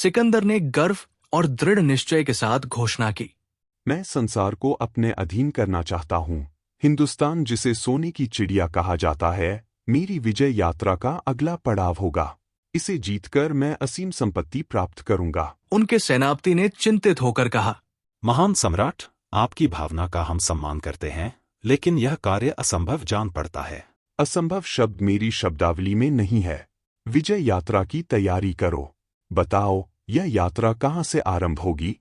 सिकंदर ने गर्व और दृढ़ निश्चय के साथ घोषणा की, मैं संसार को अपने अधीन करना चाहता हूँ। हिंदुस्तान, जिसे सोने की चिड़िया कहा जाता है, मेरी विजय यात्रा का अगला पड़ाव होगा। इसे जीतकर मैं असीम संपत्ति प्राप्त करूंगा। उनके सेनापति ने चिंतित होकर कहा, महान सम्राट, आपकी भावना का हम सम्मान करते हैं, लेकिन यह कार्य असंभव जान पड़ता है। असंभव शब्द मेरी शब्दावली में नहीं है। विजय यात्रा की तैयारी करो। बताओ, यह यात्रा कहाँ से आरंभ होगी?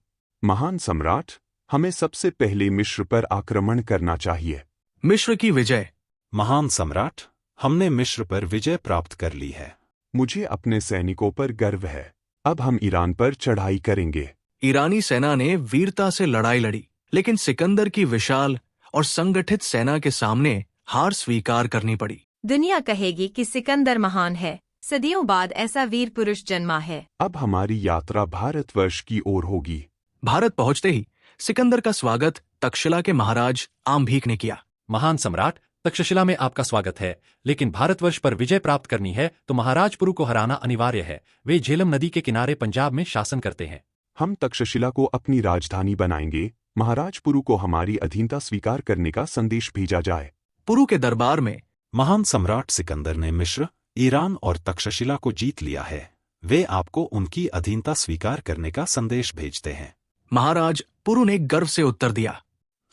महान सम्राट, हमें सबसे पहले मिस्र पर आक्रमण करना चाहिए। मिस्र की विजय। महान सम्राट, हमने मिस्र पर विजय प्राप्त कर ली है। मुझे अपने सैनिकों पर गर्व है। अब हम ईरान पर चढ़ाई करेंगे। ईरानी सेना ने वीरता से लड़ाई लड़ी, लेकिन सिकंदर की विशाल और संगठित सेना के सामने हार स्वीकार करनी पड़ी। दुनिया कहेगी कि सिकंदर महान है। सदियों बाद ऐसा वीर पुरुष जन्मा है। अब हमारी यात्रा भारतवर्ष की ओर होगी। भारत पहुंचते ही सिकंदर का स्वागत तक्षशिला के महाराज आम्भीक ने किया। महान सम्राट, तक्षशिला में आपका स्वागत है, लेकिन भारतवर्ष पर विजय प्राप्त करनी है तो महाराज पुरु को हराना अनिवार्य है। वे झेलम नदी के किनारे पंजाब में शासन करते हैं। हम तक्षशिला को अपनी राजधानी बनाएंगे। महाराज पुरु को हमारी अधीनता स्वीकार करने का संदेश भेजा जाए। पुरु के दरबार में महान सम्राट सिकंदर ने मिस्र, ईरान और तक्षशिला को जीत लिया है। वे आपको उनकी अधीनता स्वीकार करने का संदेश भेजते हैं। महाराज पुरु ने गर्व से उत्तर दिया,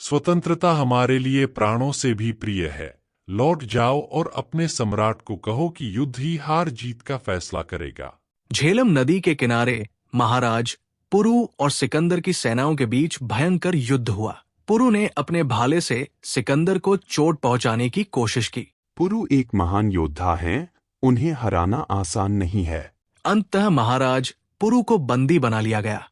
स्वतंत्रता हमारे लिए प्राणों से भी प्रिय है। लौट जाओ और अपने सम्राट को कहो कि युद्ध ही हार जीत का फैसला करेगा। झेलम नदी के किनारे महाराज पुरु और सिकंदर की सेनाओं के बीच भयंकर युद्ध हुआ। पुरु ने अपने भाले से सिकंदर को चोट पहुंचाने की कोशिश की। पुरु एक महान योद्धा हैं, उन्हें हराना आसान नहीं है। अंततः महाराज पुरु को बंदी बना लिया गया।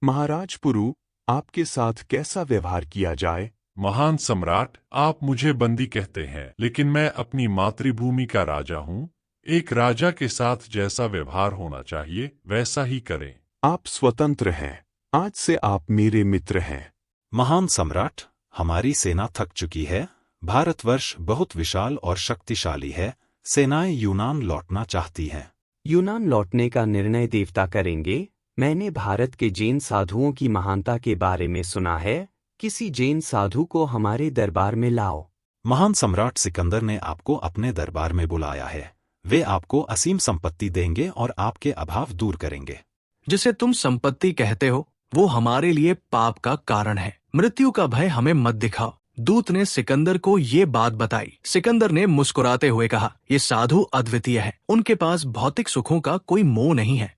महाराज पुरु, आपके साथ कैसा व्यवहार किया जाए? महान सम्राट, आप मुझे बंदी कहते हैं, लेकिन मैं अपनी मातृभूमि का राजा हूँ। एक राजा के साथ जैसा व्यवहार होना चाहिए वैसा ही करें। आप स्वतंत्र हैं। आज से आप मेरे मित्र हैं। महान सम्राट, हमारी सेना थक चुकी है। भारतवर्ष बहुत विशाल और शक्तिशाली है। सेनाएं यूनान लौटना चाहती हैं। यूनान लौटने का निर्णय देवता करेंगे। मैंने भारत के जैन साधुओं की महानता के बारे में सुना है। किसी जैन साधु को हमारे दरबार में लाओ। महान सम्राट सिकंदर ने आपको अपने दरबार में बुलाया है। वे आपको असीम संपत्ति देंगे और आपके अभाव दूर करेंगे। जिसे तुम संपत्ति कहते हो वो हमारे लिए पाप का कारण है। मृत्यु का भय हमें मत दिखाओ। दूत ने सिकंदर को ये बात बताई। सिकंदर ने मुस्कुराते हुए कहा, ये साधु अद्वितीय है। उनके पास भौतिक सुखों का कोई मोह नहीं है।